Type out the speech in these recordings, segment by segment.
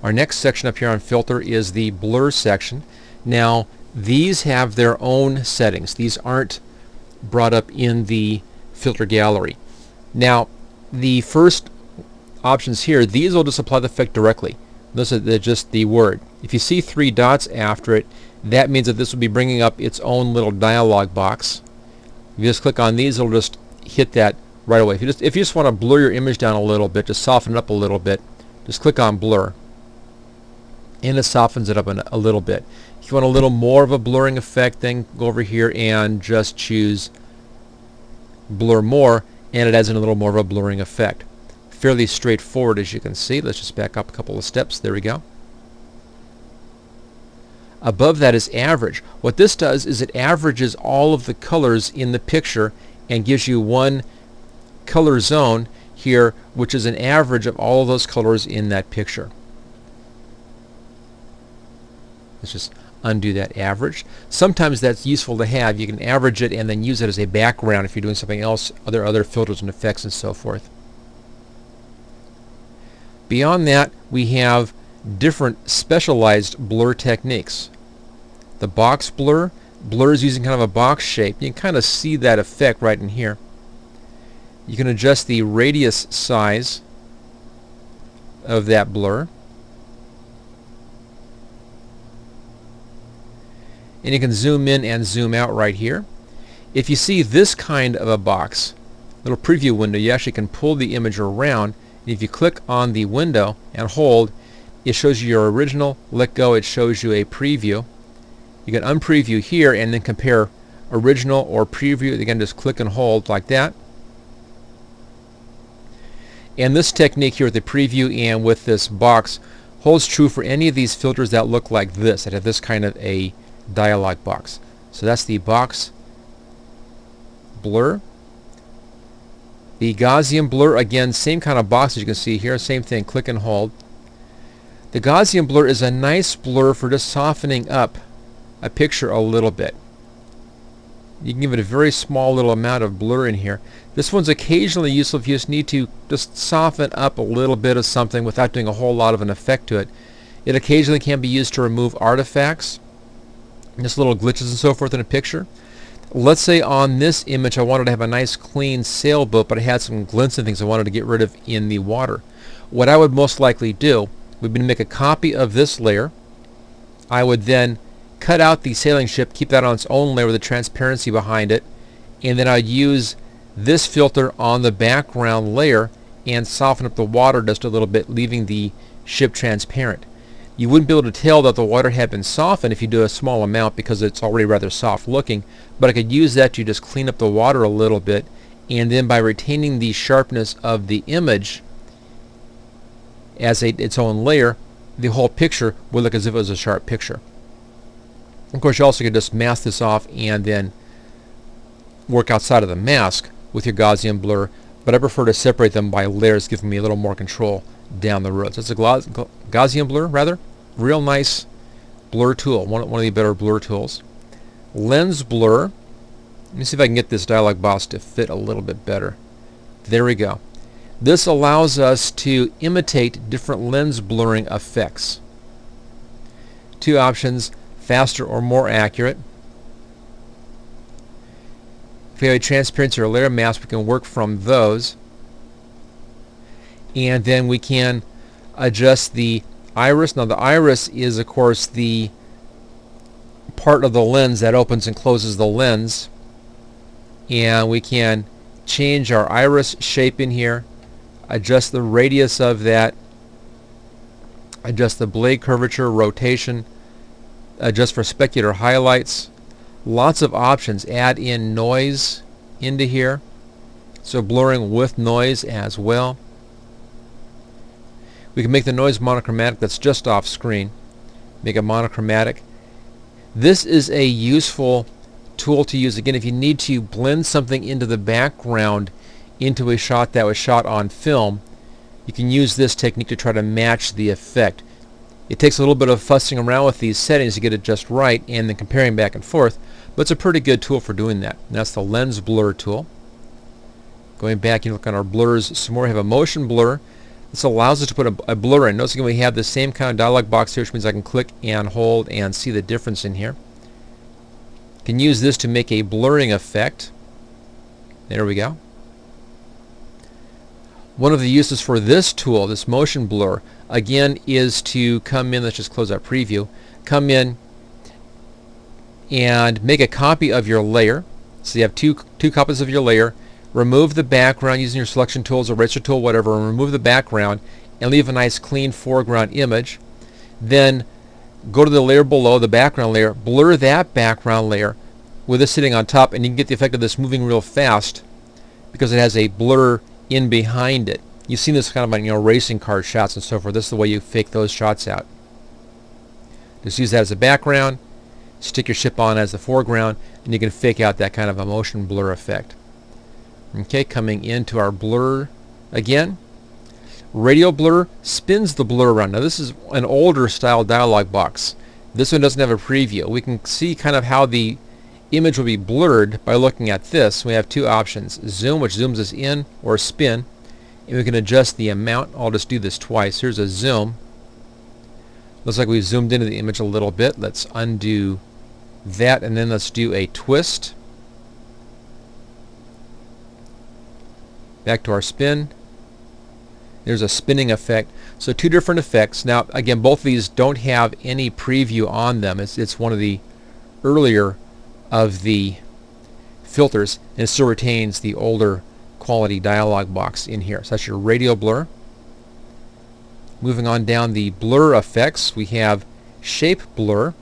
Our next section up here on filter is the blur section. Now these have their own settings. These aren't brought up in the filter gallery. Now the first options here, these will just apply the effect directly. This is just the word. If you see 3 dots after it, that means that this will be bringing up its own little dialog box. If you just click on these, it'll just hit that right away. If you just want to blur your image down a little bit, just soften it up a little bit, just click on blur, and it softens it up a little bit. If you want a little more of a blurring effect, then go over here and just choose blur more, and it adds in a little more of a blurring effect. Fairly straightforward, as you can see. Let's just back up a couple of steps. There we go. Above that is average. What this does is it averages all of the colors in the picture and gives you one color zone here, which is an average of all of those colors in that picture. Let's just undo that average. Sometimes that's useful to have. You can average it and then use it as a background if you're doing something else, other filters and effects and so forth. Beyond that, we have different specialized blur techniques. The box blur blurs using kind of a box shape. You can kind of see that effect right in here. You can adjust the radius size of that blur. And you can zoom in and zoom out right here. If you see this kind of a box, little preview window, you actually can pull the image around. And if you click on the window and hold, it shows you your original. Let go, it shows you a preview. You can unpreview here and then compare original or preview. Again, just click and hold like that. And this technique here with the preview and with this box holds true for any of these filters that look like this, that have this kind of a dialog box. So that's the box blur. The Gaussian blur, again, same kind of box as you can see here, same thing, click and hold. The Gaussian blur is a nice blur for just softening up a picture a little bit. You can give it a very small little amount of blur in here. This one's occasionally useful if you just need to just soften up a little bit of something without doing a whole lot of an effect to it. It occasionally can be used to remove artifacts, just little glitches and so forth in a picture. Let's say on this image I wanted to have a nice clean sailboat, but I had some glints and things I wanted to get rid of in the water. What I would most likely do would be to make a copy of this layer. I would then cut out the sailing ship, keep that on its own layer with the transparency behind it, and then I'd use this filter on the background layer and soften up the water just a little bit, leaving the ship transparent. You wouldn't be able to tell that the water had been softened if you do a small amount because it's already rather soft looking, but I could use that to just clean up the water a little bit, and then by retaining the sharpness of the image as its own layer, the whole picture would look as if it was a sharp picture. Of course, you also could just mask this off and then work outside of the mask with your Gaussian blur, but I prefer to separate them by layers, giving me a little more control down the road. So it's a Gaussian blur, rather. Real nice blur tool, one of the better blur tools. Lens blur. Let me see if I can get this dialog box to fit a little bit better. There we go. This allows us to imitate different lens blurring effects. Two options: faster or more accurate. If we have a transparency or a layer mask, we can work from those. And then we can adjust the iris. Now the iris is, of course, the part of the lens that opens and closes the lens. And we can change our iris shape in here, adjust the radius of that, adjust the blade curvature, rotation, adjust for specular highlights. Lots of options. Add in noise into here, so blurring with noise as well. We can make the noise monochromatic. That's just off screen. Make it monochromatic. This is a useful tool to use again if you need to blend something into the background into a shot that was shot on film. You can use this technique to try to match the effect. It takes a little bit of fussing around with these settings to get it just right and then comparing back and forth, but it's a pretty good tool for doing that. And that's the lens blur tool. Going back, you look on our blurs some more. We have a motion blur. This allows us to put a blur in. Notice again we have the same kind of dialog box here, which means I can click and hold and see the difference in here. Can use this to make a blurring effect. There we go. One of the uses for this tool, this motion blur, again is to come in, let's just close that preview, come in and make a copy of your layer. So you have two copies of your layer. Remove the background using your selection tools, eraser tool, whatever, and remove the background and leave a nice clean foreground image. Then go to the layer below, the background layer, blur that background layer with this sitting on top, and you can get the effect of this moving real fast because it has a blur in behind it. You've seen this kind of on, racing car shots and so forth. This is the way you fake those shots out. Just use that as a background, stick your ship on as the foreground, and you can fake out that kind of a motion blur effect. Okay, coming into our blur again. Radial Blur spins the blur around. Now this is an older style dialog box. This one doesn't have a preview. We can see kind of how the image will be blurred by looking at this. We have two options: zoom, which zooms us in, or spin, and we can adjust the amount. I'll just do this twice. Here's a zoom. Looks like we've zoomed into the image a little bit. Let's undo that, and then let's do a twist. Back to our spin. There's a spinning effect. So two different effects. Now again, both of these don't have any preview on them. It's one of the earlier of the filters, and it still retains the older quality dialog box in here. So that's your Radial Blur. Moving on down the blur effects, we have Shape Blur.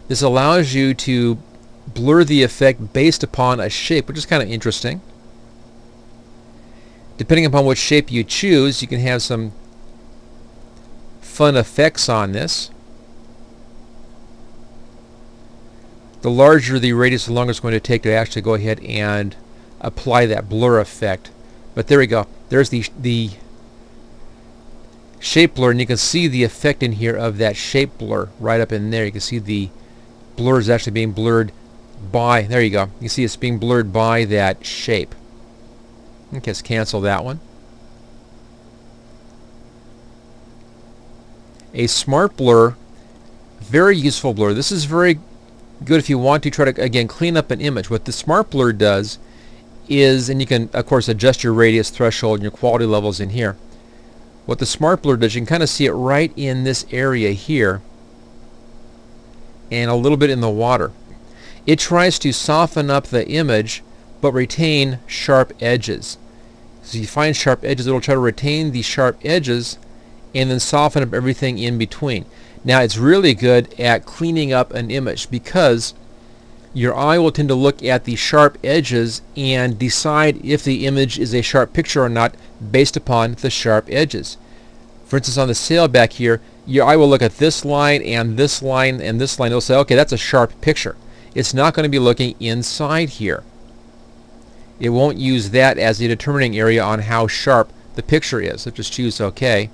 This allows you to blur the effect based upon a shape, which is kind of interesting. Depending upon which shape you choose, you can have some fun effects on this. The larger the radius, the longer it's going to take to actually go ahead and apply that blur effect. But there we go. There's the shape blur, and you can see the effect in here of that shape blur right up in there. You can see the blur is actually being blurred by, there you go. You can see it's being blurred by that shape. Okay, let's cancel that one. A Smart Blur, very useful blur. This is very good if you want to try to, again, clean up an image. What the Smart Blur does is, and you can of course adjust your radius, threshold, and your quality levels in here. What the Smart Blur does, you can kind of see it right in this area here and a little bit in the water. It tries to soften up the image but retain sharp edges. So you find sharp edges, it'll try to retain the sharp edges and then soften up everything in between. Now it's really good at cleaning up an image because your eye will tend to look at the sharp edges and decide if the image is a sharp picture or not based upon the sharp edges. For instance, on the sail back here, your eye will look at this line and this line and this line. It'll say, okay, that's a sharp picture. It's not going to be looking inside here. It won't use that as the determining area on how sharp the picture is. So just choose OK.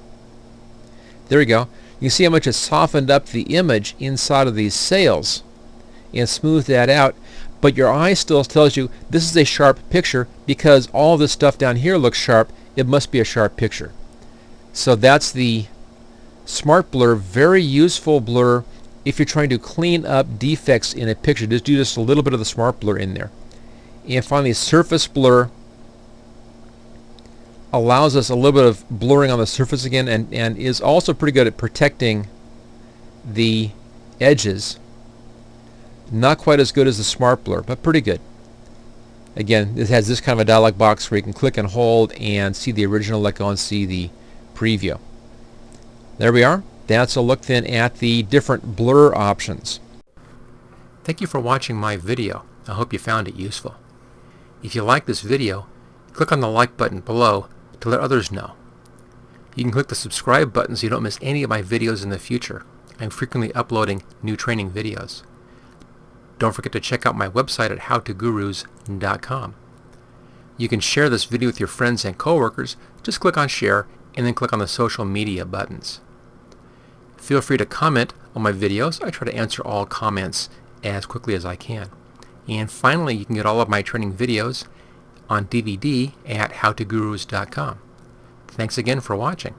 There we go. You can see how much it's softened up the image inside of these sails and smoothed that out, but your eye still tells you this is a sharp picture because all this stuff down here looks sharp. It must be a sharp picture. So that's the Smart Blur. Very useful blur if you're trying to clean up defects in a picture. Just do just a little bit of the Smart Blur in there. And finally, Surface Blur allows us a little bit of blurring on the surface again, and is also pretty good at protecting the edges. Not quite as good as the Smart Blur, but pretty good. Again, it has this kind of a dialog box where you can click and hold and see the original, let go and see the preview. There we are. That's a look then at the different blur options. Thank you for watching my video. I hope you found it useful. If you like this video, click on the like button below to let others know. You can click the subscribe button so you don't miss any of my videos in the future. I'm frequently uploading new training videos. Don't forget to check out my website at howtogurus.com. You can share this video with your friends and coworkers. Just click on share and then click on the social media buttons. Feel free to comment on my videos. I try to answer all comments as quickly as I can. And finally, you can get all of my training videos on DVD at howtogurus.com. Thanks again for watching.